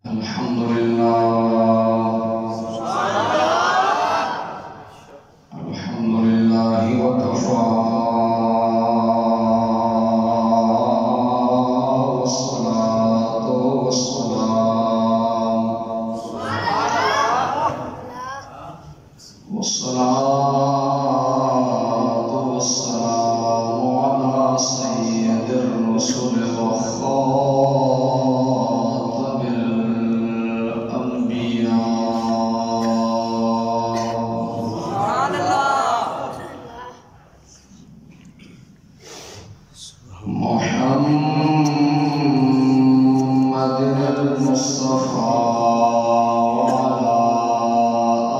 الحمد لله الحمد لله وكفى والصلاة والسلام على سيد الرسل وخاتم محمد المصطفى وعلى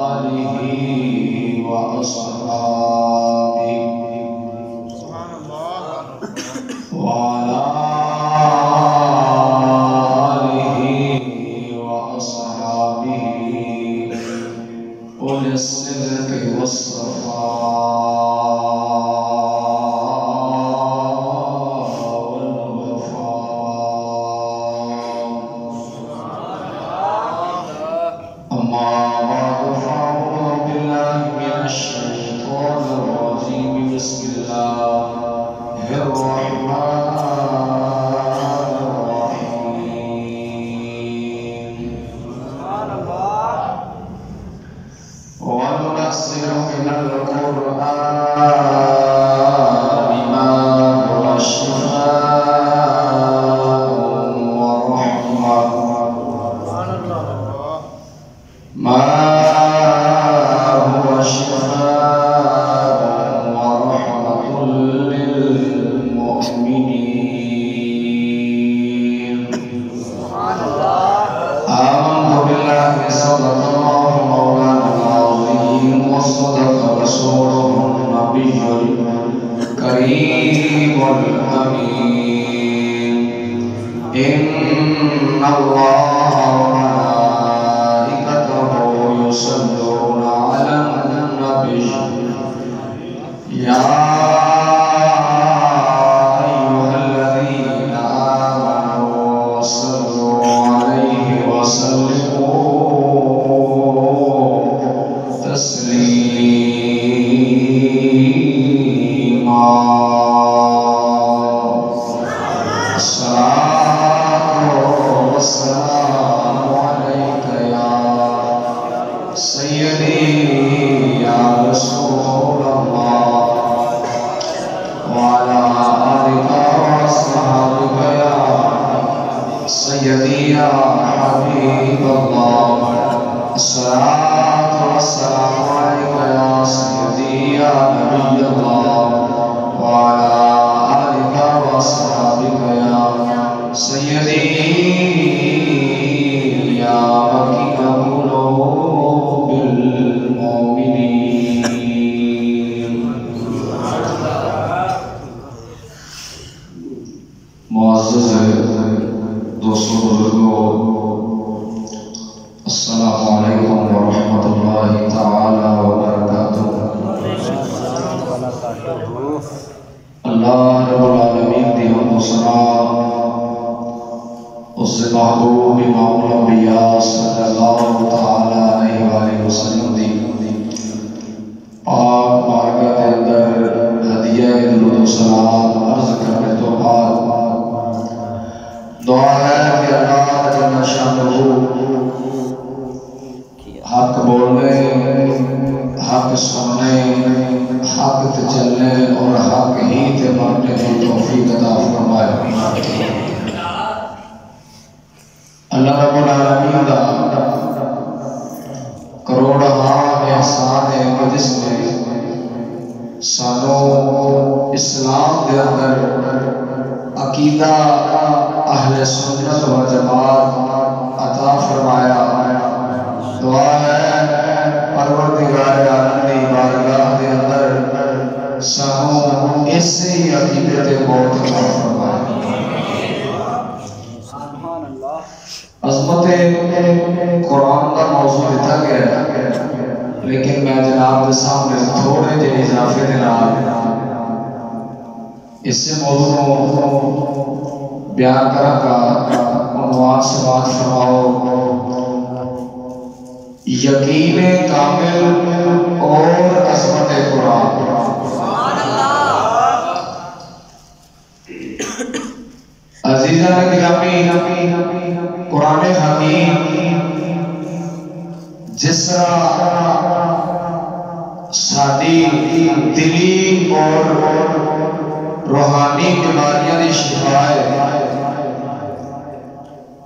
آله وأصحابه وعلى آله وأصحابه أولي الصدق والصفاء عظمت قرآن کا موضوع دیتا گیا ہے، لیکن میں جناب کے سامنے تھوڑے جے اضافے دے نال اس سے موضوع بیان کرا کا عنوان سماعت فرماؤ یقین کامل اور عظمت قرآن۔ عزیزان گرامی، قرآن حکیم جس طرح ساری دلی اور روحانی بیماریاں دی شفا ہے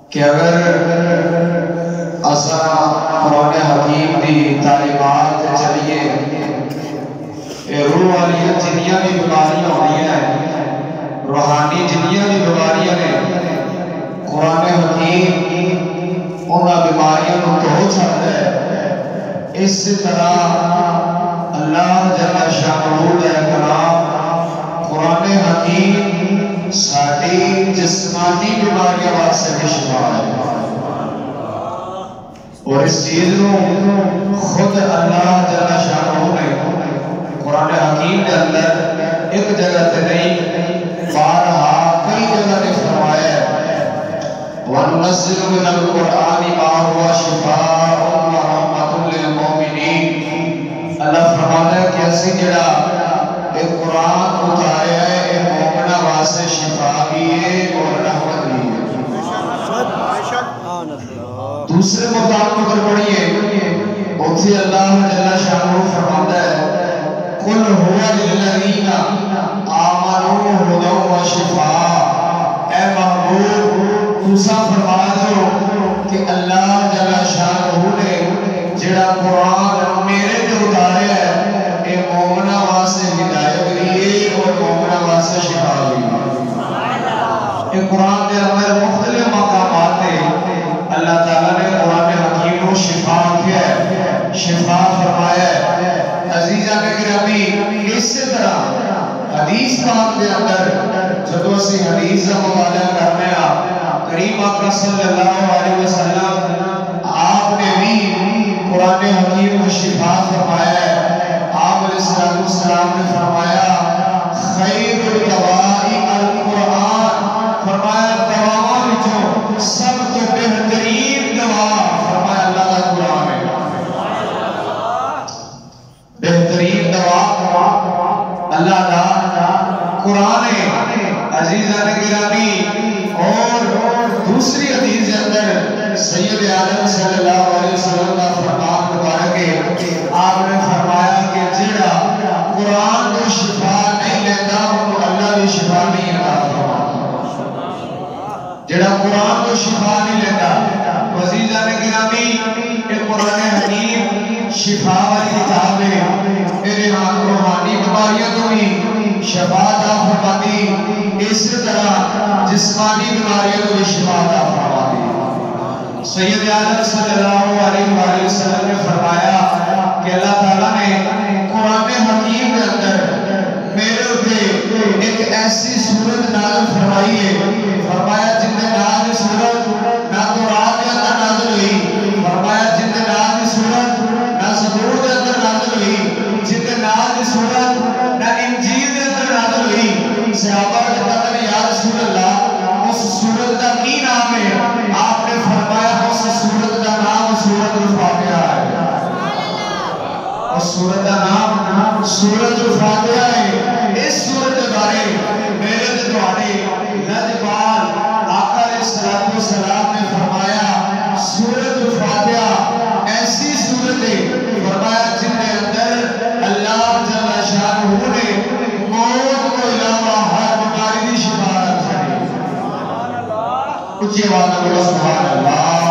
کہ اگر اساں قرآن حکیم دی تعلیمات چلیے روح والی جنیاں بھی بیماریاں ہونی ہیں، روحانی جنیاں بھی بیماریاں نے، قرآن حکیم انہاں بیماریاں کو دھو چھڑتا ہے۔ اس طرح اللہ جل شانہ کا کلام قرآن حکیم ساری جسمانی بیماریاں واسطے بھی شفا ہے، اور اس چیز کو خود اللہ جل شانہ نے قرآن حکیم کے اندر ایک جگہ تے نہیں بارہا کئی جگہ نے فرمایا ہے وَنُنَزِّلُ مِنَ الْقُرْآنِ مَا هُوَ شِفَاءٌ وَرَحْمَةٌ لِلْمُؤْمِنِينَ۔ اللہ فرماتا ہے کہ اسی جڑا ایک قرآن اتاریا ہے ایک مومنہ واسطے شفا بھی ہے اور رحمت بھی ہے۔ دوسرے مقام پر پڑھیے اسی اللہ جل شانہ فرماتا ہے قُلْ هُوَ لِلَّذِينَ آمَنُوا هُدًى وَشِفَاءٌ۔ اے محبوب دوسرا فرما دو کہ اللہ جل شانہ نے جڑا قرآن میرے تے اتارے ہے اے مومنہ واسطے ہدایت بھی ہے اور مومنہ واسطے شفا بھی ہے۔ اے قرآن کے اندر مختلف مقامات ہیں اللہ تعالیٰ نے قرآن حکیم کو شفا کیا ہے، شفا فرمایا ہے۔ عزیزان گرامی اس طرح حدیث پاک کے اندر جب اسی حدیث کا مطالعہ کرنے کریم آقا صلی اللہ علیہ وسلم آپ نے بھی قرآن حکیم کو شفا فرمایا ہے۔ آپ علیہ السلام نے فرمایا خیر الدواء القرآن، فرمایا دواؤں وچوں سب تو بہترین دوا فرمایا اللہ کا قرآن ہے، بہترین دوا اللہ کا قرآن ہے۔ عزیزان گرامی اور دوسری حدیث کے اندر سید عالم صلی اللہ علیہ وسلم کا فرمان مبارک ہے، آپ نے فرمایا کہ جڑا قرآن کو شفا نہیں لیتا انہوں اللہ بھی شفا نہیں عطا فرماتا۔ جڑا قرآن کو شفا نہیں لیتا، عزیزان گرامی کہ قرآن حکیم شفا والی کتاب ہے، میرے روحانی بیماریوں کو بھی شفا عطا فرماتی، اس طرح جسمانی بیماریوں کو بھی شفا عطا فرماتی۔ سید عالم صلی اللہ علیہ وسلم نے فرمایا کہ اللہ تعالیٰ نے قرآن حکیم کے اندر میرے اوپر ایک ایسی صورت نازل فرمائی ہے، فرمایا جن کے نام صورت نہ قرآن کے اندر نازل ہوئی، فرمایا جن کے نام صورت نہ زبور کے اندر نازل ہوئی، جن کے نام صورت نہ انجیل کے اندر نازل ہوئی۔ صحابہ نے کہا یا رسول اللہ اس صورت کا کی نام ہے؟ آپ نے فرمایا اس صورت کا نام سورۃ الفاتحہ ہے، اس صورت کا نام سورۃ الفاتحہ ہے۔ اس صورت کے بارے میرے دوارے لجپال آقا علیہ السلام نے فرمایا سورۃ الفاتحہ ایسی صورت ہے، فرمایا جن کے اندر اللہ جل شانہ نے موت کو علاوہ ہر بیماری کی شفا رکھ ہے۔ اچھی آواز میں بولو سبحان اللہ۔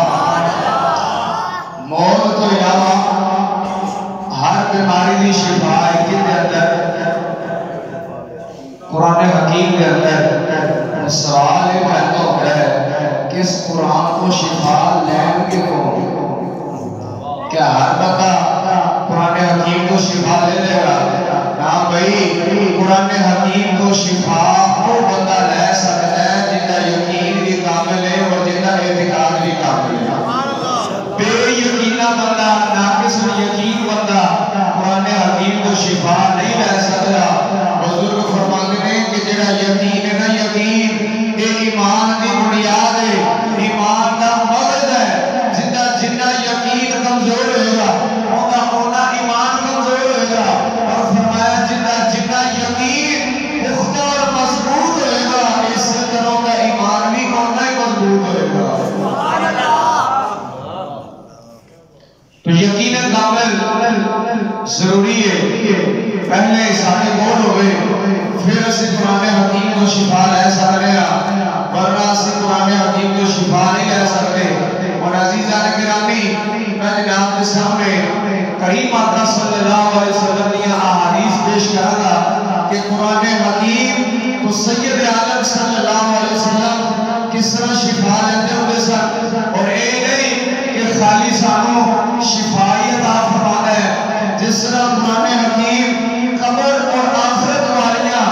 موت کو علاوہ ہر بیماری کی شفا ہے کے اندر قرآن حکیم کے اندر سوال یہ پیدا ہوتا ہے کہ اس قرآن کو شفا لین کے کون؟ کیا ہر بندہ قرآن حکیم کو شفا لے لے گا؟ نہ بھائی، قرآن حکیم کو شفا وہ بندہ لے سکتا ہے جن کا یقین بھی کامل ہے اور جن کا اعتقاد بھی کامل ہے۔ بے یقینہ بندہ، ناقص یقین بندہ قرآن حکیم کو شفا نہیں لے سکتا۔ بزرگ فرماتے ہیں کہ جڑا یقین ہے نا، یقین یہ ایمان کی بنیاد ہے۔ ایمان یقین کامل ضروری ہے. پہلے سارے بول ہوئے پھر اسے قرآن حکیم کو شفا لے سکتے ہیں، ورنہ اسے قرآن حکیم کو شفا نہیں لے سکتے. اور عزیزان گرامی، میں جناب کے سامنے کریم آقا صلی اللہ علیہ وسلم کی احادیث پیش کرا تھا کہ قرآن حکیم تو سید عالم صلی اللہ علیہ وسلم کس طرح شفا لیتے ہوئے سر، اور اے نہیں کہ خالی سانوں شفائی عطا فرماتا ہے، جس طرح قرآن حکیم قبر اور آخرت والیاں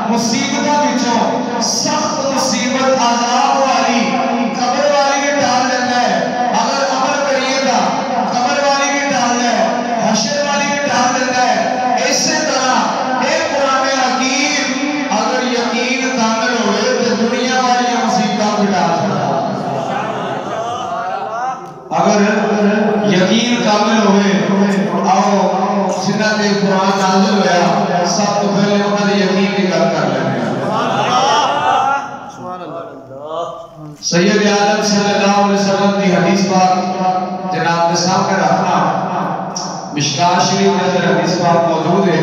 مصیبتوں بچوں سخت مصیبت عذاب والی قبر والی کے ڈال دیتا ہے. اگر عمل کریے گا قبر والی کے ڈال ہے، حشر والی کے ڈال دیتا ہے. اسی طرح اے قرآن حکیم اگر یقین کامل ہوئے تو دنیا والی مصیبتوں کو ڈال دیتا ہے. اگر یقین کامل ہوئے آؤ جنہ دے قرآن نازل ہویا سب تو پہلے انہوں نے یقین کی گل کر لینے. سید عالم صلی اللہ علیہ وسلم کی حدیث پاک جناب کے سامنے رکھنا. مشکاہ شریف کے اندر حدیث پاک موجود ہے.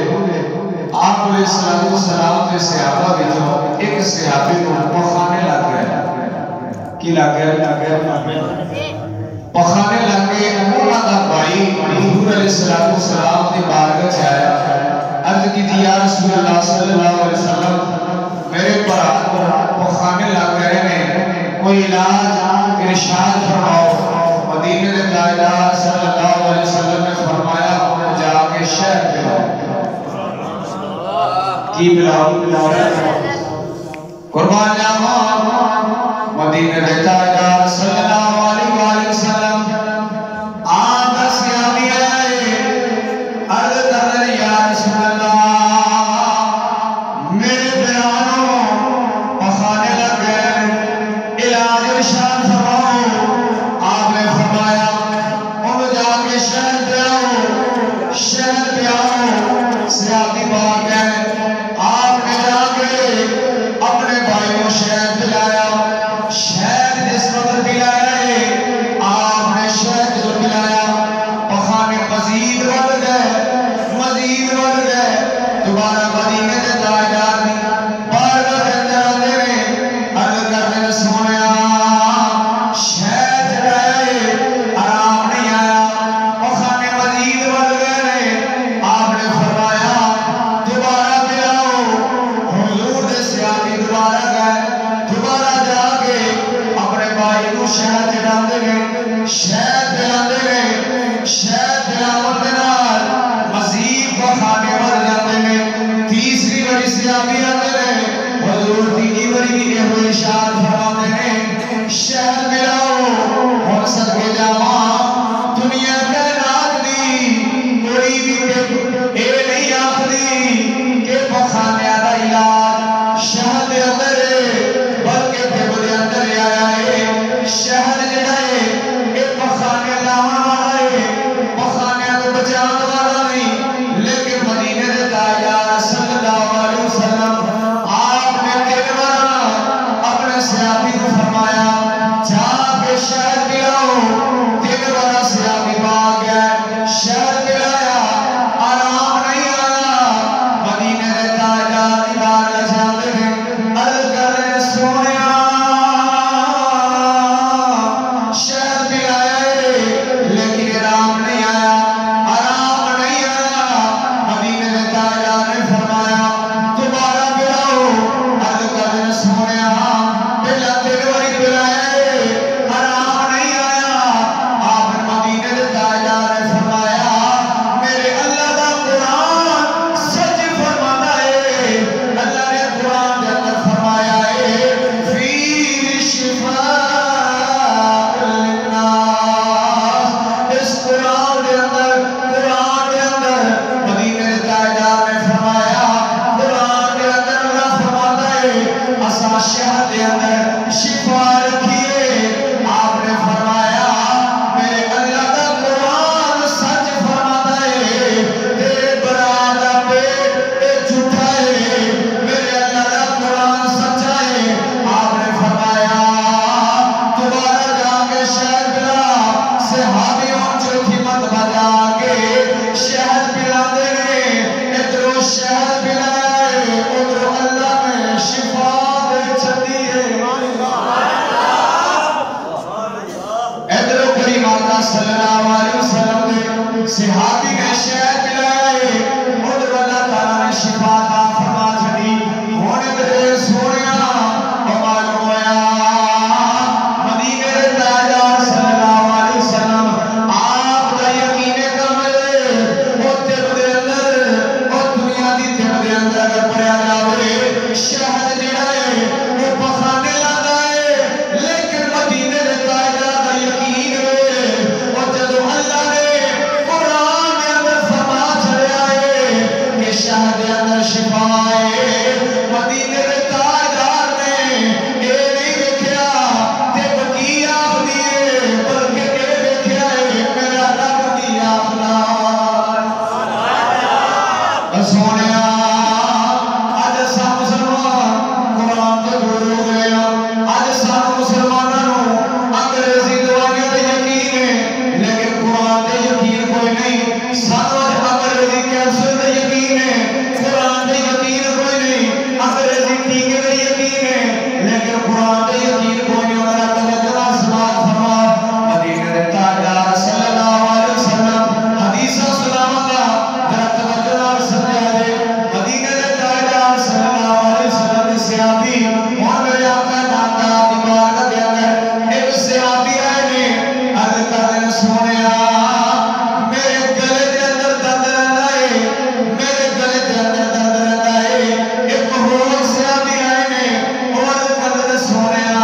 آپ علیہ السلام کے صحابہ بھی جو ایک صحابی کو پخانے لگ گئے. کی لگ گئے؟ پخانے لگ گئے. انہوں کا بھائی حضور علیہ السلام کی بارگاہ سے آیا، عرض کی تھی یا رسول اللہ صلی اللہ علیہ وسلم میرے پر پخانے لگ گئے ہیں، کوئی علاج ارشاد فرماؤ. مدینے کے تاجدار صلی اللہ علیہ وسلم نے فرمایا انہیں جا کے شہد پلاؤ. کی پلاؤ؟ قربان جاواں مدینے کے تاجدار صلی اللہ علیہ وسلم آپ دستیابی آئے عرض کر یا رسول اللہ میرے بیانوں پخانے لگ گئے، علاج ارشاد فرماؤ. آپ نے فرمایا ان جا کے شہد پیاؤ، شہد پیاؤ. صحابی پاک ہے آپ نے جا کے اپنے بھائی کو شہد پلایا. شہد جس وقت پلایا صلی اللہ علیہ وسلم نے صحابی نے شہد پلایا ہے اور اللہ تعالیٰ نے شفا عطا فرما چھڑی ہونے دے سونیا اور معلوم ہویا مدینے دے تاجدار صلی اللہ علیہ وسلم آپ دا یقین کامل او طب دے اندر او دنیا دی طب دے اندر اگر پڑھیا جاوے شہد جڑا ہے وہ بخانے لاتا ہے لیکن مدینے دے تاجدار دا یقین ہے اور جدو اللہ نے قرآن دے اندر فرما چھڑیا ہے کہ شہد دے اندر شفا ہے مدینے دے تاجدار نے اے نہیں دیکھیا طب کی آخری ہے بلکہ اے دیکھیا ہے میرا رب کی آخنا سونیا آج سا مسلمان قرآن تو دور ہو گئے آج سا مسلمانوں انگریزی دوائیوں تے یقین ہے لیکن قرآن تے یقین کوئی نہیں سانو انگریزی کیپسول تے یقین ہے قرآن تے یقین کوئی نہیں انگریزی ٹیکے تے یقین ہے لیکن قرآن تے یقین کوئی نہیں میرا توجہ سماعت فرما مدینے دے تاجدار صلی اللہ علیہ وسلم حدیثہ سلامت میرا توجہ سمجھا دے مدینے دے تاجدار صلی اللہ علیہ وسلم نے صحابی اور میرے آقا نامدار دی بارگاہ دے اندر ایک صحابی آئے نے عرض کرتے ہیں سونیا میرے گلے دے اندر درد رہتا ہے میرے گلے دے اندر درد رہتا ہے ایک اور صحابی آئے نے اور عرض کرتے ہیں سونیا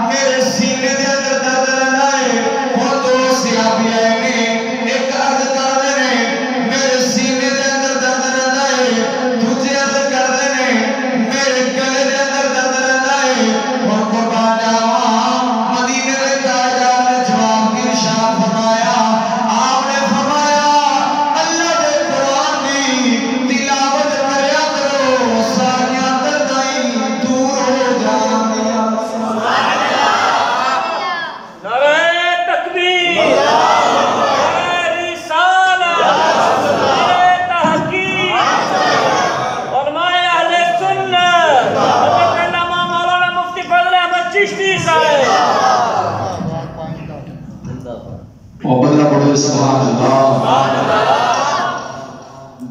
میرے سینے دے اندر درد رہتا ہے اور دو صحابی آئے نے ایک عرض کرتے ہیں میرے سینے دے اندر درد رہتا ہے دوسرے عرض کرتے ہیں میرے گلے دے اندر درد رہتا ہے اور قربان جاواں مدینے دے تاجدار نے جواب کی ارشاد فرمایا آپ نے فرمایا اللہ دے قرآن دی تلاوت کریا کرو ساریاں دردائیں دور ہو جانگیاں نعرہ تکبیر نعرہ رسالت نعرہ تحقیق علماء اہل سنت حضرت علامہ مولانا مفتی فضل احمد چشتی صاحب محبت نہ پڑھو سبحان اللہ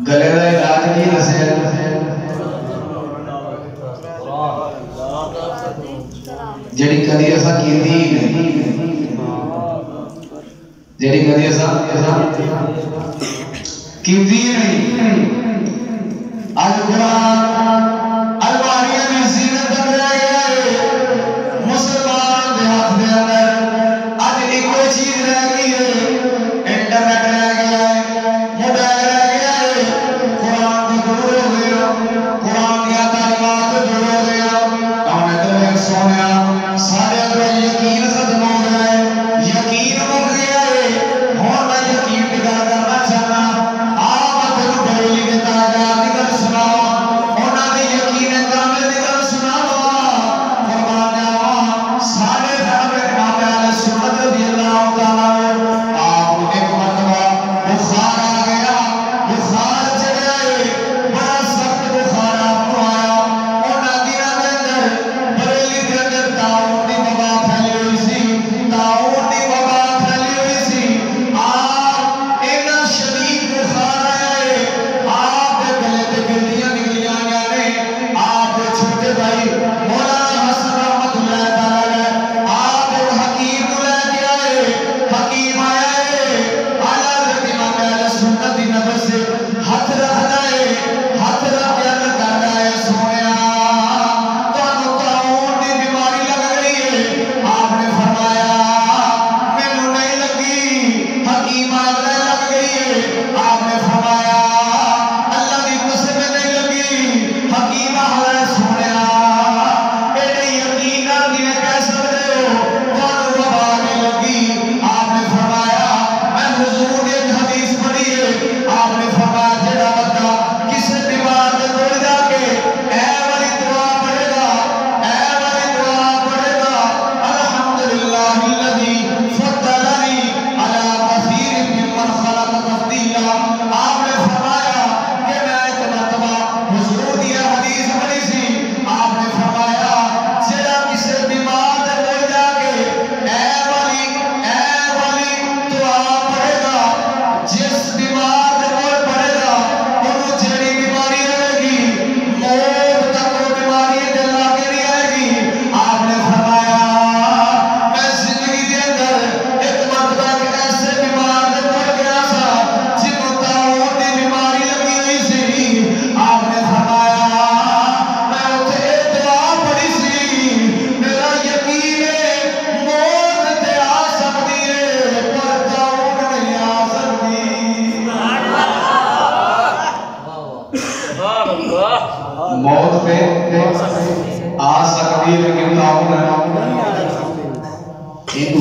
گلے دا علاج کی دسے جڑی کدی ایسا کیتی نہیں جڑی کدی ایسا کیتی نہیں آج قرآن الماریاں دی زینت بن رہ گیا ہے مسلمان دے ہاتھ دے اندر آج ایک کوئی چیز رہ گئی ہے انٹرنیٹ رہ گیا ہے موبائل رہ گیا ہے قرآن تو دور ہو گیا قرآن کی تعلیمات تو دور ہو گیا ہم ادھر سونیا سارے اندر یقین ختم ہو گیا ہے یقین مک گیا ہے اور میں یقین کی گل کرنا چاہنا آپ اپنے بریلی کے تاجدار کی گل سناؤ انہاں دے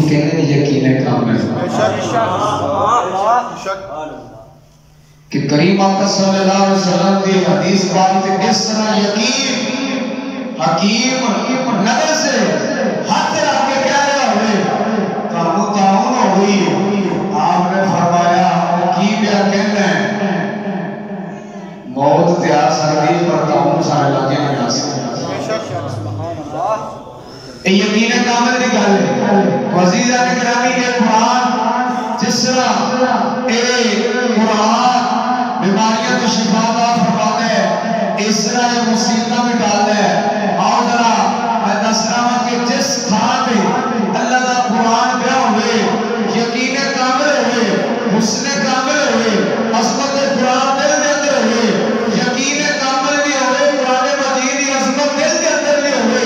کہنے یقین کامل کہ کریم آقا صلی اللہ علیہ وسلم دی حدیث پاک تے کس طرح یقین حکیم نظر سے ہاتھ رکھ کے کہہ رہا ہوئے کامو تعاون ہو گئی. آپ نے فرمایا کی بیا کہنا ہے موت تے آ سکتی پر تعاون سارے لگے نہیں آ سکتے. یقین کامل دی گل ہے. وزیران گرامی کے قرآن جس طرح قرآن بیماریاں تو شفا عطا فرماتا ہے اس طرح یہ مصیبتیں مٹاتا ہے. آؤ ذرا میں دس رہا ہوں کہ جس تھان پہ اللہ کا قرآن پیا ہوئے یقین کامل ہوئے حسن کامل ہوئے عظمت قرآن دل کے اندر ہوئے یقین کامل بھی ہوئے قرآن مجید کی عظمت دل کے اندر بھی ہوئے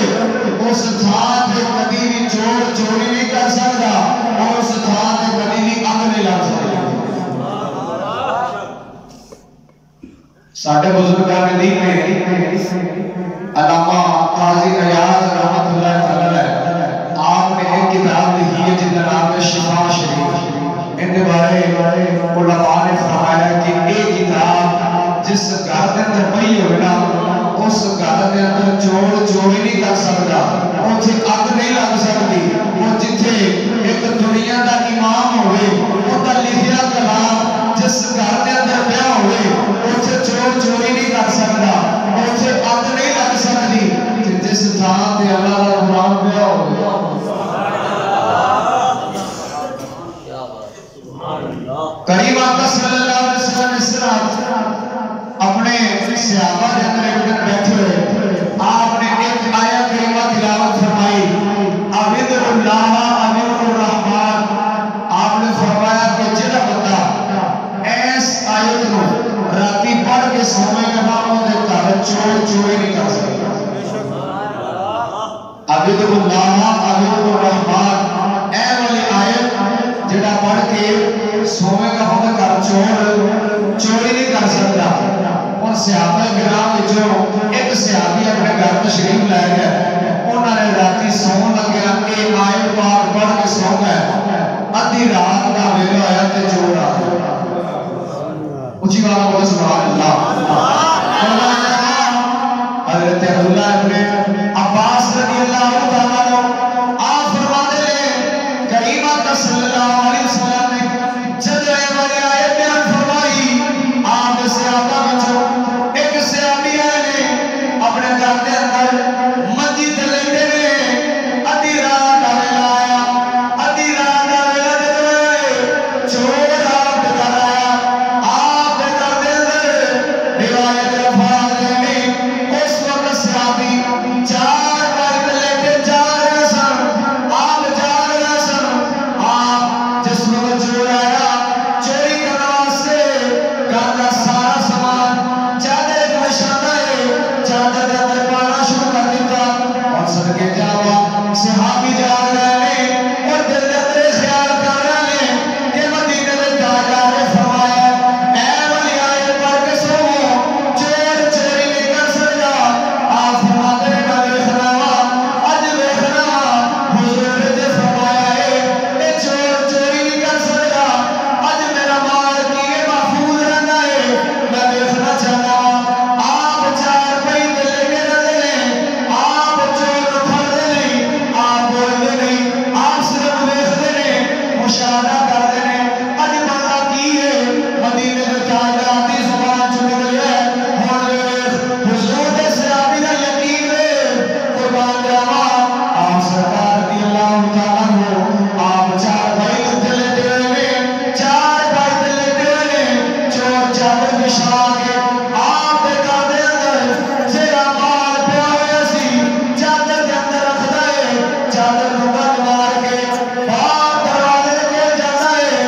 اس تھان پہ کبھی بھی چور چوری نہیں کر سکتا اور اس تھان پہ کبھی بھی اگ نہیں لگ سکتا. ساڑھے بزرگان دین میں علامہ قاضی ریاض رحمت اللہ تعالی آپ نے ایک کتاب لکھی ہے جن کا نام ہے شفا شریف. ان کے بارے علماء نے فرمایا کہ ایک کتاب جس گھر کے اندر پئی ہوئے نا اس گھر کے اندر چور چوری نہیں کر سکتا اتنے اگ نہیں لگ سکتی. وہ جتھے ایک دنیا کا امام ہوئے ان کا لکھیا کلام جس گھر کے اندر پیا ہوئے اتنے چور چوری نہیں کر سکتا اتنے اگ نہیں لگ سکتی. جس تھان تے اللہ کا قرآن پیا ہوئے کریم آقا صلی اللہ علیہ وسلم اس طرح اپنے صحابہ کے اندر ایک دن بیٹھے ہوئے آپ نے ایک آیت کریمہ تلاوت فرمائی عبد اللہ عبد الرحمن. آپ نے فرمایا کہ جڑا بندہ ایس آیت کو راتی پڑھ کے سوئے گا نا وہ گھر چور چوری نہیں کر سکتا. عبد اللہ عبد الرحمن اے والی آیت جڑا پڑھ کے سوئے گا وہ گھر چوری نہیں کر سکتا. اور صحابہ کرام جو ایک صحابی اپنے گھر تشریف لے گئے انہوں نے راتی سون لگیا کہ آیت پاک پڑھ کے سو گئے ادھی رات کا ویلا آیا تے چور آ گیا. اچھی والا بولے سبحان اللہ. حضرت عبداللہ ابن عباس رضی اللہ تعالیٰ عنہ آپ فرماتے ہیں کریم آقا صلی اللہ علیہ وسلم نے جب یہ والی آیت بیان فرمائی آپ صحابہ بچوں ایک صحابی آئے نے اپنے گھر کے اندر مزید لیتے نے ادھی رات کا ویلا آیا ادھی رات کا ویلا جب آئے چور آپ کے گھر آیا آپ کے گھر کے اندر روایت الفاظ نے اس وقت صحابی چار بار لیتے جا رہے سن آپ جا رہے سن آپ جس وقت چور آیا چوری کرنے واسطے گھر کا سارا سامان چادر ایک نشانہ ہے چادر کے اندر پانا شروع کر دیتا اور صدقے جاوا صحابی جا رہے ہیں اور دل کے اندر خیال کر رہے ہیں کہ مدینے میں جا رہے فرمایا اے والی آیت پڑھ کے سو چور چوری نہیں کر سکتا. آپ فرماتے ہیں میں دیکھنا اج دیکھنا حضور نے فرمایا ہے کہ چور چوری نہیں کر سکتا اج میرا مال کیے محفوظ رہنا ہے میں دیکھنا چاہتا ہوں. آپ چار پئی تے لے کے رہتے ہیں آپ چور نوں پھڑتے نہیں آپ بولتے نہیں آپ صرف دیکھتے ہیں مشاہدہ کرتے ہیں اج بندہ کی ہے مدینے میں تاجدار دی زبان چ نکلی ہے ہن حضور دے صحابی دا یقین ہے قربان جاوا آپ سرکار رضی اللہ تعالیٰ عنہ آپ چار بھائی تے لیٹے ہوئے نے چار بھائی تے لیٹے ہوئے نے چور چادر بچھا کے آپ دے گھر دے اندر جڑا مال پیا ہوا سی چادر کے اندر رکھدا ہے چادر نوں بند مار کے باہر دروازے دے کول جاندا ہے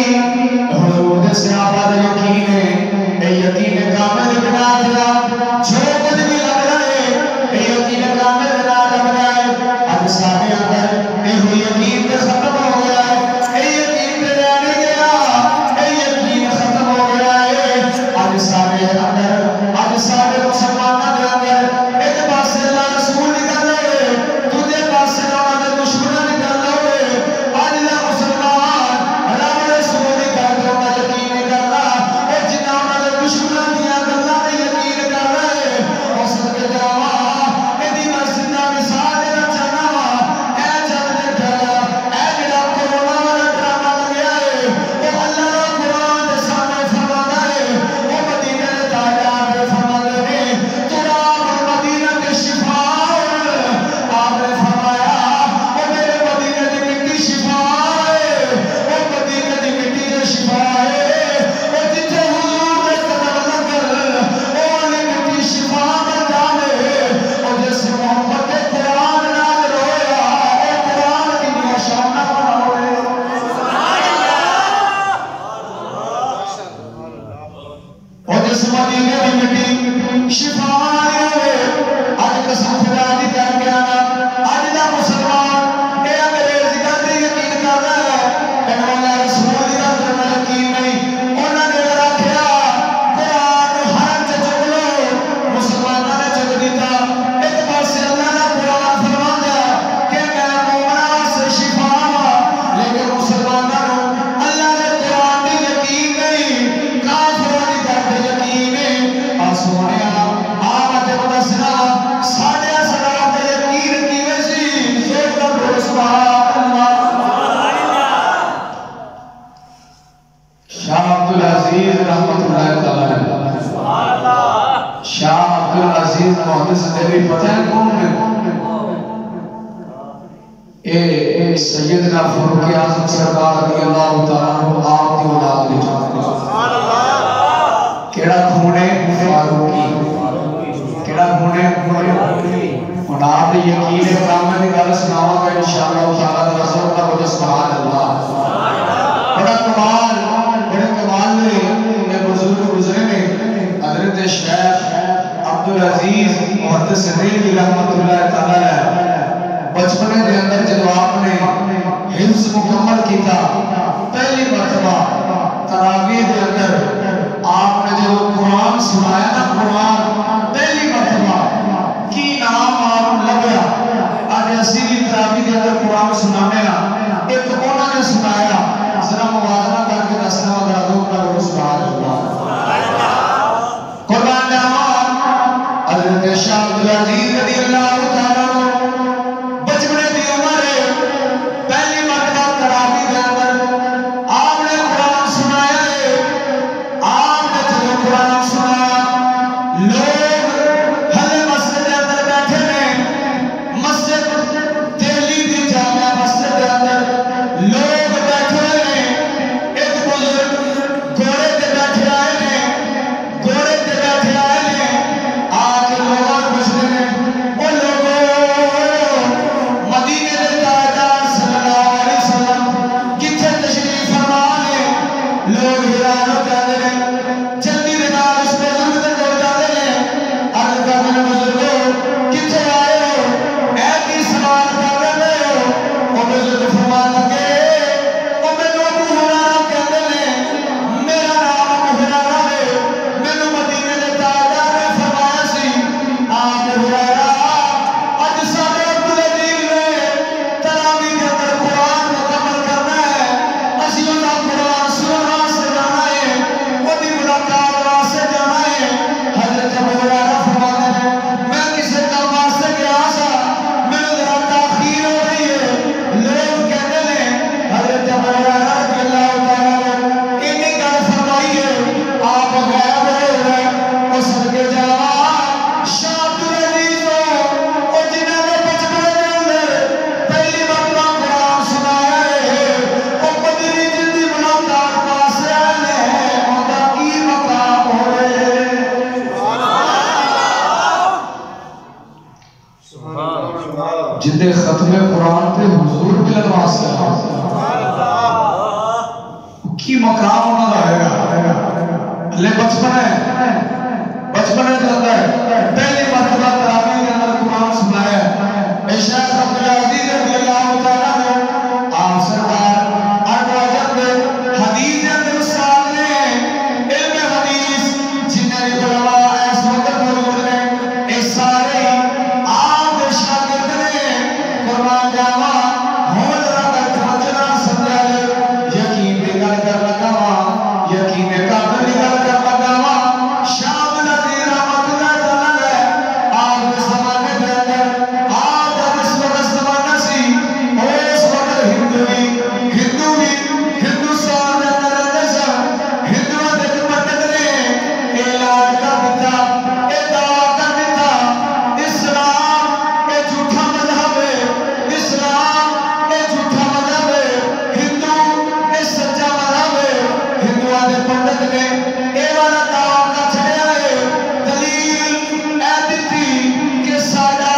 حضور دے صحابہ دا یقین ہے، اے یقین کامل بنا دیا، جو کچھ بھی لگ رہے اے یقین کامل بنا لگ رہے، اب سارے اندر اے ہوئی یقین تے ختم ہو گیا ہے، اے یقین تے رہنے گیا، اے یقین ختم ہو گیا ہے، اب سارے اندر، اب سارے مسلمانہ دے اندر ایک پاسے اللہ رسول نکل رہے، تجھے پاسے نوہ دے دشمنہ نکل رہے، آج اللہ مسلمان رب رسول نکل رہا یقین نکل رہا، اے جنہ انہوں نے دشمنہ دیا اللہ نے یقین کر رہے، اور صدقے جاوا اے دی مسجدہ مثال دینا چاہنا اے جب دے پھیلا اے جڑا کورونا والا ڈرامہ لگیا ہے، وہ اللہ کا قرآن دے سامنے فرمانا ہے، وہ مدینہ دے تاجدار دے فرمانے نے تراب المدینہ کے شفا، آپ نے فرمایا وہ میرے مدینہ دی مٹی شفا ہے، وہ مدینہ دی مٹی جو شفا ہے، وہ جتھے حضور دے قدم لگر وہ علی مٹی شفا بن جانے، اور جس محمد کے قرآن نال رویا اے قرآن کی نشانہ بناوے، اور جس مدینہ دی مٹی شفا ہوئے، آج قسم خدا دی کر کے آنا، آج دا مسلمان اے انگریز کا دے یقین کر رہا ہے، اے مولا رسول دی کا کرنا یقین نہیں، انہوں نے رکھیا قرآن ہر چک لو، مسلمانہ نے چک دیتا، ایک پاسے اللہ نے قرآن فرمایا کہ میں مومنہ سے شفا ہوا، لیکن مسلمانہ نو اللہ نے قرآن دی یقین نہیں، کافروں دی کر دے یقین ہے، آسوانیا آمد مدسنا ساڑھے اسرار دے یقین کی ویسی زور کا سبحان اللہ۔ شاہ عبدالعزیز رحمت اللہ تعالیٰ، شاہ عبدالعزیز محدث دہلوی پتہ ہے کون ہے؟ اے سیدنا فاروق اعظم سرکار رضی اللہ تعالیٰ عنہ آپ کی اولاد لے جاتے ہیں، کیڑا کھونے فاروقی، کیڑا کھونے اور آپ نے یقین کامل کی گل سناوا گا انشاءاللہ تعالیٰ رسول کا وجہ سبحان اللہ۔ بڑا کمال نے یہ بزرگ گزرے نے، حضرت شیخ عبدالعزیز محدث دہلوی رحمت اللہ تعالیٰ بچپنے دے اندر جب آپ نے حفظ مکمل کیتا، پہلی مرتبہ تراویح دے اندر آپ نے جو قرآن سنایا نا، قرآن پہلی مرتبہ کی نام آپ لگیا، آج اسی بھی تراویح دے اندر قرآن سنانے ہیں، ایک انہوں نے سنایا، ذرا موازنہ کر کے دسنا اگر ادھوک کا وہ سبحان اللہ۔ قرآن جاوان حضرت شاہ عبدالعزیز رضی اللہ تعالیٰ عنہ بچپنے دی عمر ہے، پہلی مرتبہ تراویح دے اندر آپ نے قرآن سنایا ہے، آپ نے جو قرآن سنایا، لوگ ہلے مسجد دے اندر بیٹھے نے، مسجد دہلی دی جامعہ مسجد دے اندر لوگ بیٹھے نے، ایک بزرگ گھوڑے تے بیٹھے آئے نے، گھوڑے تے بیٹھے آئے نے، آکے لوگوں پوچھتے نے، وہ لوگوں مدینے دے تاجدار صلی اللہ علیہ وسلم کتھے تشریف فرما نے، لوگ حیران ہو جاتے ہیں، جلدی دے نال اس بزرگ تے کول جاتے ہیں، عرض کرتے ہیں بزرگوں کتھے آئے ہو، اے کی سوال کر رہے ہو، وہ بزرگ فرمان لگے وہ مینوں ابو ہریرہ کہتے ہیں، میرا نام ابو ہریرہ ہے، مینوں مدینے دے تاجدار نے فرمایا سی، آپ ہریرہ اج ساڈے عبدالعزیز نے تراویح دے اندر قرآن مکمل کرنا ہے، اسی انہاں قرآن سنن واسطے جانا ہے، وہی ملاقات واسطے جانا ہے، حضرت ابو ہریرہ فرماتے ہیں میں کسے کام واسطے گیا سا، مینوں ذرا تاخیر ہو رہی ہے، لوگ کہتے ہیں حضرت ابو ہریرہ رضی اللہ تعالیٰ عنہ اتنی گل فرمائی ہے، آپ غائب ہو گئے، وہ صدقے جاوا شاہ عبدالعزیز وہ جنہوں نے بچپنے دے اندر پہلی مرتبہ قرآن سنایا ہے، وہ بدری جلدی ملاقات واسطے آئے ہیں، ان کا کی مقام ہوئے، جدے ختم قرآن تے حضور ملن واسطے کی مقام ہونا رہے گا. لے بچپن ہے جاتا ہے پہلی مرتبہ تراویح کے اندر قرآن سنایا ہے. شیخ عبدالعزیز رضی اللہ تعالیٰ نے آپ سرکار اٹواجن دے حدیث اندر استاد نے علم حدیث جنہیں علماء ایس وقت موجود نے اس سارے آپ کے شاگرد نے قرآن جاوا ہون رہا توجہ سمجھا لے یقین نکل کر لگا یقین کامل نکل کر لگا شام نظیر رحمت اللہ تعالیٰ ہے آپ کے زمانے کے اندر آپ جب اس وقت زمانہ سی اس وقت ہندوستان میں اندر رہتے سن ہندوان دے پنڈت نے اعلان کر دیتا ادعا کر دیتا اسلام اے جھوٹا مذہب ہے اسلام اے جھوٹا مذہب ہے ہندو اے سچا مذہب ہے. ہندوان دے پنڈت نے اے والا دعویٰ کا چھڑیا ہے دلیل اے دیتی کہ ساڈا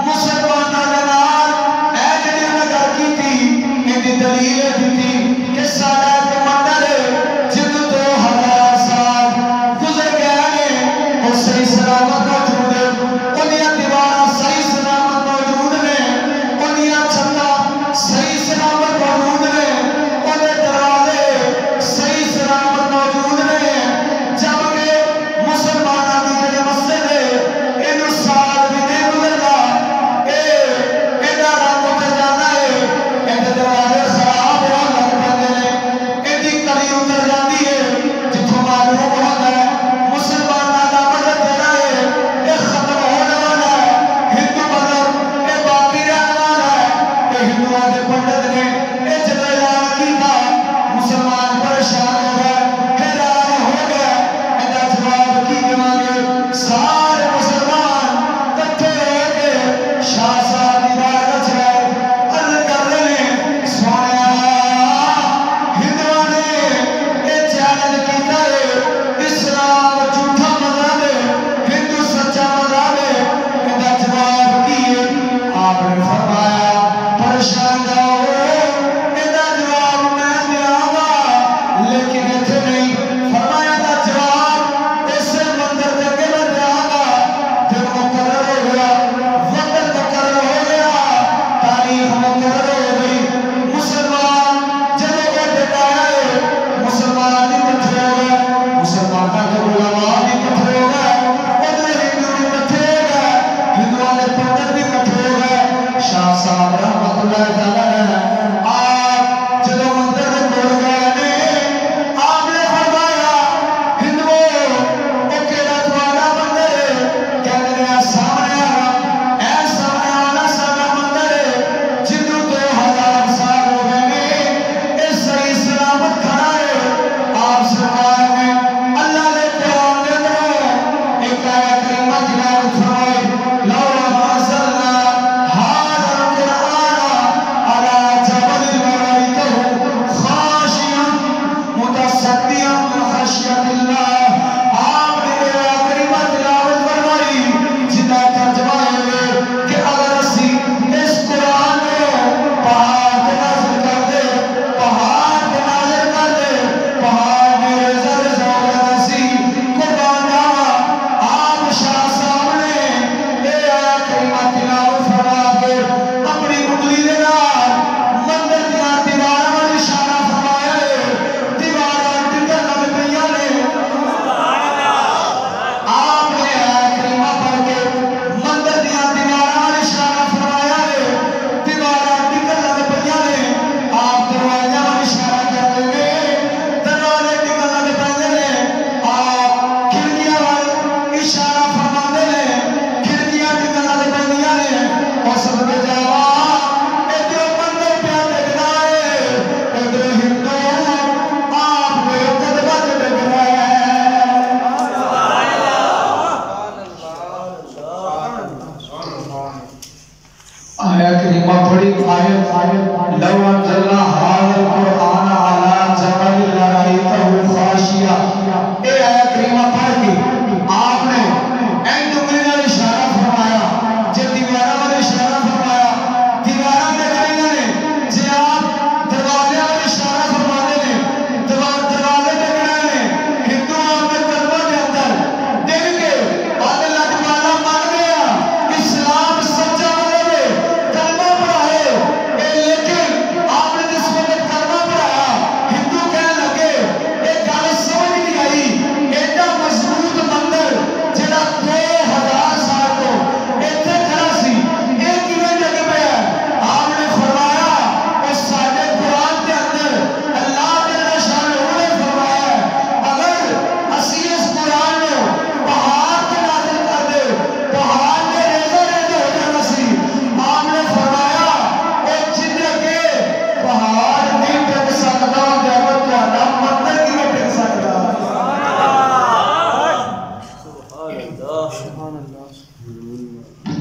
مسلماناں دے نال اے جڑی نگر کیتی ایندی دلیل اے دیتی کہ ساڈا ایک مندر ہے جن 2000 سال گزر گئے نے اور صحیح سلامت موجود ہے انہیاں دیواراں صحیح سلامت موجود نے انہیاں چھتاں صحیح سلامت موجود نے انہے دروازے صحیح سلامت موجود نے جبکہ مسلماناں دی جڑی مسجد ہے اینو سال بھی نہیں گزردا ایڈا رنگ اتر جاتا ہے ایندے دروازے خراب ہون لگ پیندے نے ایندی کلی اتر جاتی ہے جتھوں معلوم ہوتا ہے مسلماناں دا مذہب جڑا ہے اے ختم ہونے والا ہے ہندو مذہب اے باقی رہنے والا ہے کہ ہندوؤں دے پنڈت نے اے جب اعلان کیتا مسلمان پریشان ہو گئے حیران ہو گئے ایندا جواب کی دیواں گے سارے مسلمان کٹھے ہو کے شاہ صاحب دی بارگاہ چ گئے عرض کر رہے ہیں سونیا ہندوؤں نے اے چیلنج کیتا ہے اسلام جھوٹا مذہب ہے ہندو سچا مذہب ہے ایندا جواب کی ہے آپ نے فرمایا پریشان جاؤ ایندا جواب میں دیاں گا لیکن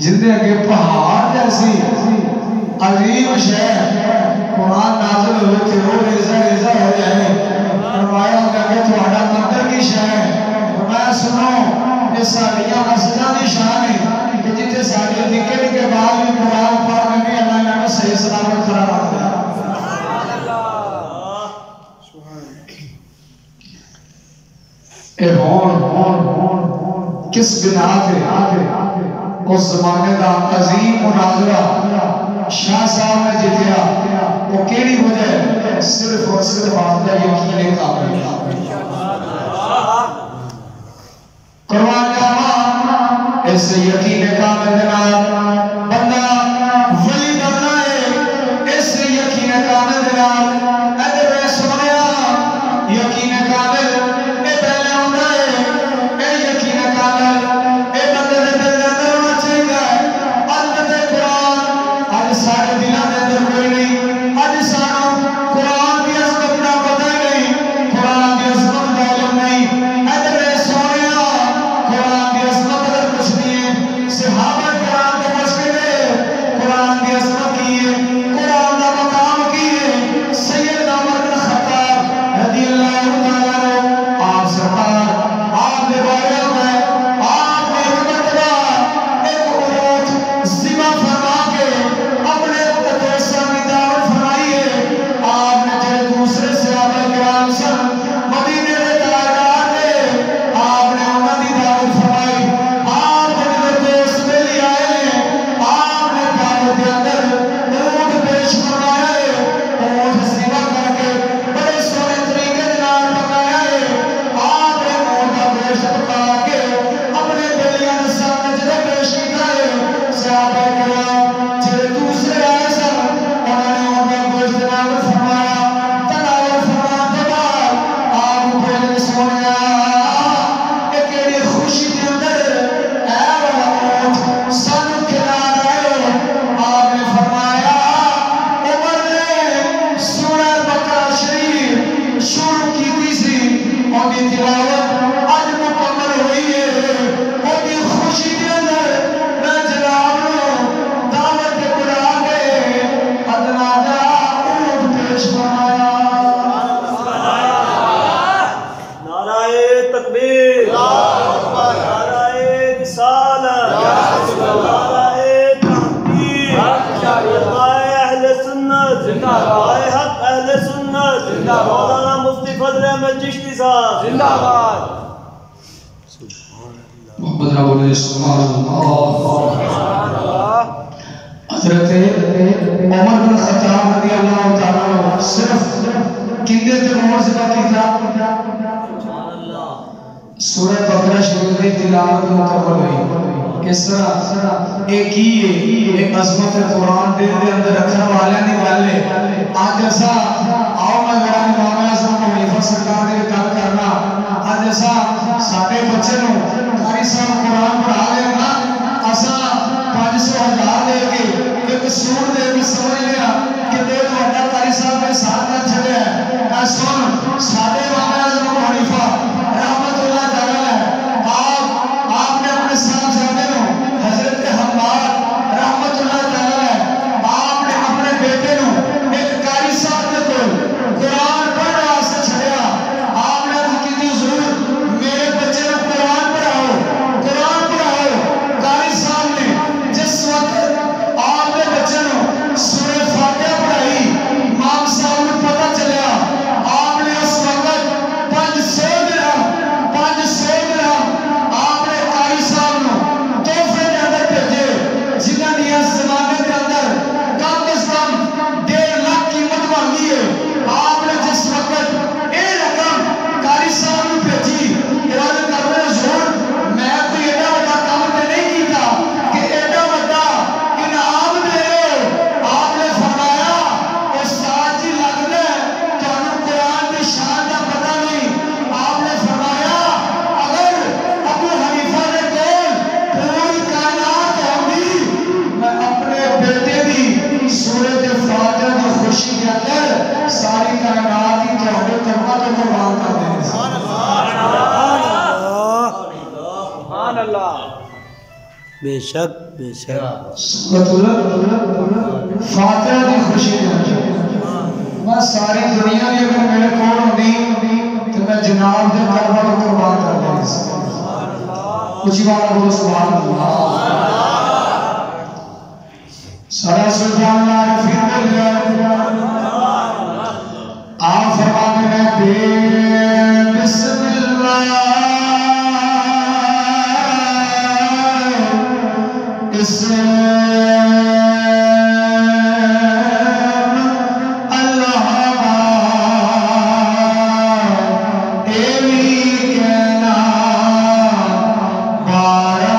جن کے پہاڑ جیسی عظیم شہر قرآن نازل ہوئے تھے وہ ریزہ ریزہ ہو جائے فرمایا کہ تھوڑا مندر کی شہر فرمایا سنو یہ ساڑیاں مسجدہ کی شان ہے کہ جتنے ساڑیاں نکے نکے بعد بھی قرآن پڑھنے میں اللہ نے ہمیں صحیح سلامت کرا رہا ہے اے ہون کس بنا تھے اس زمانے کا عظیم مناظرہ شاہ صاحب نے جتیا وہ کیڑی وجہ ہے صرف اور صرف آپ کا یقین کامل قرآن جاما اس یقین کامل جناب بندہ ولی بننا ہے اس یقین کامل جناب ادھر سنیا یقین کامل اے پہلے ہوتا ہے اے یقین کامل اے بندے دے دل اندر ہونا چاہیے عظمت قرآن آج سارے دلوں کے اندر کوئی نہیں آج سانو قرآن کی عظمت کا پتہ نہیں قرآن کی عظمت کا علم نہیں ادھر سنیا قرآن کی عظمت اگر کچھ نہیں ہے صحابہ قرآن کو بچ کے دے قرآن کی عظمت کی ہے قرآن کا مقام کی ہے سید عمر بن خطاب رضی اللہ تعالیٰ آپ سرکار آپ نے بارے میں آپ نے ایک مرتبہ ایک اونٹ ذبح فرما کے اپنے دوستوں کی دعوت فرمائی ہے آپ نے جب دوسرے صحابہ کرام سن مدینے کے تاجدار نے آپ نے انہوں کی دعوت فرمائی آپ نے جب دوست میں لے آئے ہیں آپ نے دعوت کے اندر اونٹ پیش فرمایا ہے اونٹ ذبح کر کے بڑے سونے طریقے جناب پکایا ہے آپ نے اونٹ کا گوشت پکا کے اپنے بیلیاں کے سامنے جب پیش کیا ہے صحابہ کرام جب دوسرے آئے سن انہوں نے اونٹ کا گوشت تناول فرمایا تناول فرمان کے بعد آپ کو بولنے سنیا کہ کیڑی خوشی کے اندر اے والا اونٹ سانو کھلا رہے ہو آپ نے فرمایا عمر نے سورہ بقرہ شریف شروع کی تیسری اور کی تلاوت آج مکمل ہوئی ہے اور کی خوشی کے اندر میں جناب نو دعوت کے بلا کے ادنا جا اونٹ پیش فرمایا نعرہ تکبیر نعرہ رسالت نعرہ تحقیق نعرہ اہل سنت نعرہ حق اہل سنت مولانا مفتی فضل احمد چشتی صاحب زندہ باد محمد رب سبحان اللہ حضرت عمر بن خطاب رضی اللہ تعالیٰ عنہ صرف کندے تے مہر سے باقی تھا سورہ بقرہ شریف کی تلاوت مکمل ہوئی اس طرح ایک ہی ایک عظمت قرآن دل دے اندر رکھنے والے نہیں گالے آج ایسا آؤ میں میرا امام اعظم خلیفہ سرکار نے گل کرنا آج ایسا ساڈے بچے نو قاری صاحب قرآن پڑھا لینا اسا 500,000 دے کے ایک سور دے کے سمجھ لیا کہ دے تو قاری صاحب کے ساتھ نہ چلے ہیں اے سن ساڈے امام اعظم خلیفہ رحمت اللہ تعالی آپ نے اپنے صاحبزادے نو حضرت ہمارے رحمت اللہ تعالی آپ نے اپنے بیٹے نو ایک قاری صاحب نے قرآن پڑھنے واسطے چھڑیا آپ نے عرض کی ضرور میرے بچے نو قرآن پڑھاؤ قاری صاحب نے جس وقت آپ نے بچے نو سورہ فاتحہ پڑھائی امام صاحب نے پتہ چلیا آپ نے اس وقت 500 درہم آپ نے قاری صاحب نو تحفے کے اندر بھیجے جنہاں دیا زمانے کے اندر کم از کم 1.5 لاکھ قیمت مانگی ہے آپ نے جس وقت اے رقم قاری صاحب نے بھیجی ارادہ کرنے ضرور میں کوئی ایڈا بڑا کام تے نہیں کیتا کہ ایڈا بڑا انعام دے آپ نے فرمایا استاد جی لگدا ہے تانوں قرآن کی شان دا پتہ نہیں آپ نے فرمایا اگر ابو حنیفہ نے کول پوری کائنات ہوگی میں اپنے بیٹے دی سورۃ فاتحہ کی خوشی کے اندر ساری کائنات کی تہاڈے قدماں تے قربان کر دیں سبحان اللہ بے شک فاتحہ دی خوشی میں ساری دنیا بھی اگر میرے کول ہوندی تو میں جناب دے قلبہ کو قربان کر دیں کچھ بات بولو سبحان اللہ سارا سلطان عارفین مل آپ فرمانے میں بے بسم اللہ اسم اللہ ایوی کہنا بارا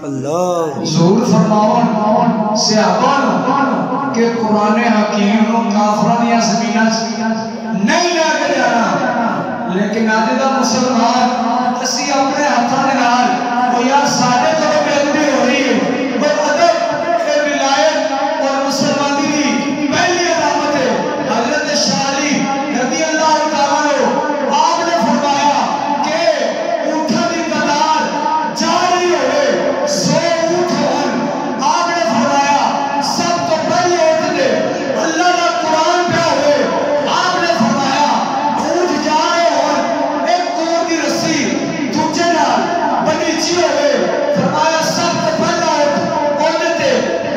حضور فرماؤن صحابہ کہ قرآن حکیم نو کافران یا زمینہ نہیں لے کے جانا، لیکن آج دا مسلمان اسی اپنے ہاتھوں کے نال وہ یار ساڈے تو بے ادبی ہو رہی ہے، وہ ادب اے ولایت اور مسلمانی دی پہلی علامت ہے۔ حضرت شاہ علی رضی اللہ تعالیٰ عنہ آپ نے فرمایا کہ اونٹاں دی قطار جا رہی ہوئے، 100 اونٹ ہون، آپ نے فرمایا سب تو پہلے اونٹ دے اللہ کا قرآن پہ ہوئے، آپ نے فرمایا اونٹ جا رہے ہون، ایک کوڑ دی رسی دوجے نال بنیچی ہوئے، فرمایا سب تو پہلا اونٹ تے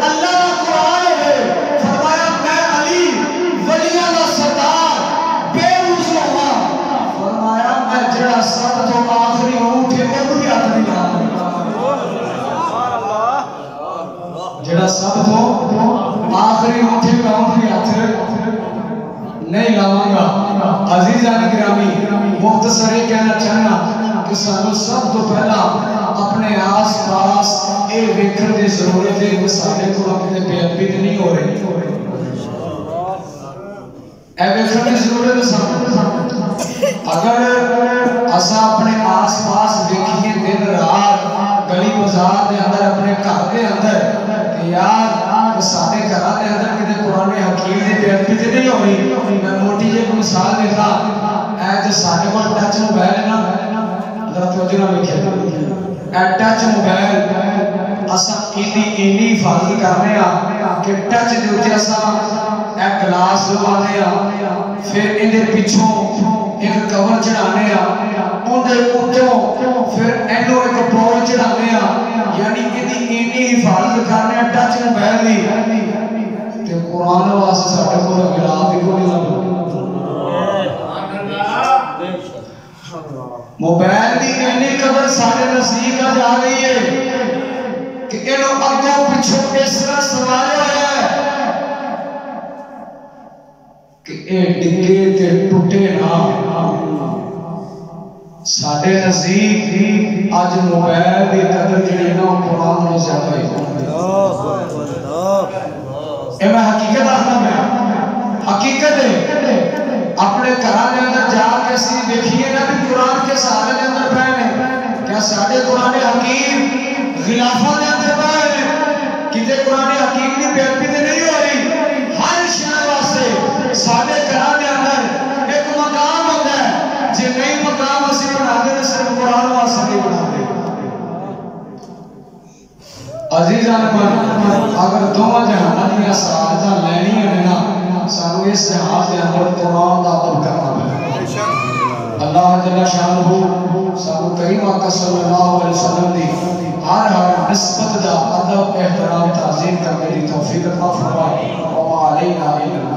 اللہ کا قرآن ہوئے، فرمایا میں علی ولیاں دا سردار بے وضو ہوں، فرمایا میں جڑا سب تو آخری اونٹ ہے وہ بھی ہاتھ نہیں لاؤں، جڑا سب تو آخری اونٹ ہے میں وہ بھی ہاتھ نہیں لاؤں گا۔ عزیزان گرامی، مختصر یہ کہنا چاہنا کہ سانو سب تو پہلا اپنے آس پاس اے ویکھن دی ضرورت ہے کہ ساڈے کول کتے بے ادبی تے نہیں ہو رہی، اے ویکھن دی ضرورت ہے سانو۔ اگر اساں اپنے آس پاس ویکھیے دن رات گلی بازار دے اندر اپنے گھر دے اندر کہ یار ساڈے گھراں دے اندر کتے قرآن حکیم دی بے ادبی تے نہیں ہو رہی، میں موٹی جی کو مثال دیتا، اے جو ساڈے کول ٹچ موبائل ہے نا، ذرا توجہ نال ویکھیا، اے ٹچ موبائل اساں اینی حفاظت کرنے ہاں کہ ٹچ دے اوتے اساں اے گلاس لگانے ہاں، پھر ان دے پیچھوں ایک کور چڑھانے ہاں، ان دے اوتوں پھر اینو ایک پرو چڑھانے ہاں، یعنی اینی حفاظت کرنے ہاں ٹچ موبائل دی تے قرآن واسطے ساڈے کول غلاف ہی کوئی نہیں۔ موبائل دی اینی قدر ساڈے نزدیک آ جا گئی ہے کہ اینو اگوں پچھوں اس طرح سنبھالیا ہوا ہے کہ اے ڈگے تے ٹوٹے نہ۔ ساڈے نزدیک اج موبائل دی قدر جڑی نا قرآن نال زیادہ ہے۔ اے میں حقیقت آخنا، میں حقیقت ہے اپنے گھراں دے اندر جا کے اسی دیکھیے نا بھی قرآن کے سہارے دے اندر پے نے، کیا ساڈے قرآن حکیم غلافاں دے اندر پے نے، کتے قرآن حکیم دی بے ادبی تے نہیں ہو رہی۔ ہر شے واسطے ساڈے گھراں دے اندر ایک مقام ہوندا ہے، جے نہیں مقام اسی بنا دے صرف قرآن واسطے نہیں بنا دے۔ عزیزان اگر دوواں جہاناں دی سعادتاں لینیاں نے نا، سانو اس جہان دے اندر قرآن دا ادب کرنا پڑے۔ اللہ جل شانہ سانو کریم آقا صلی اللہ علیہ وسلم دی ہر نسبت دا ادب احترام تعظیم کرنے دی توفیق عطا فرمائے۔ وما علینا الا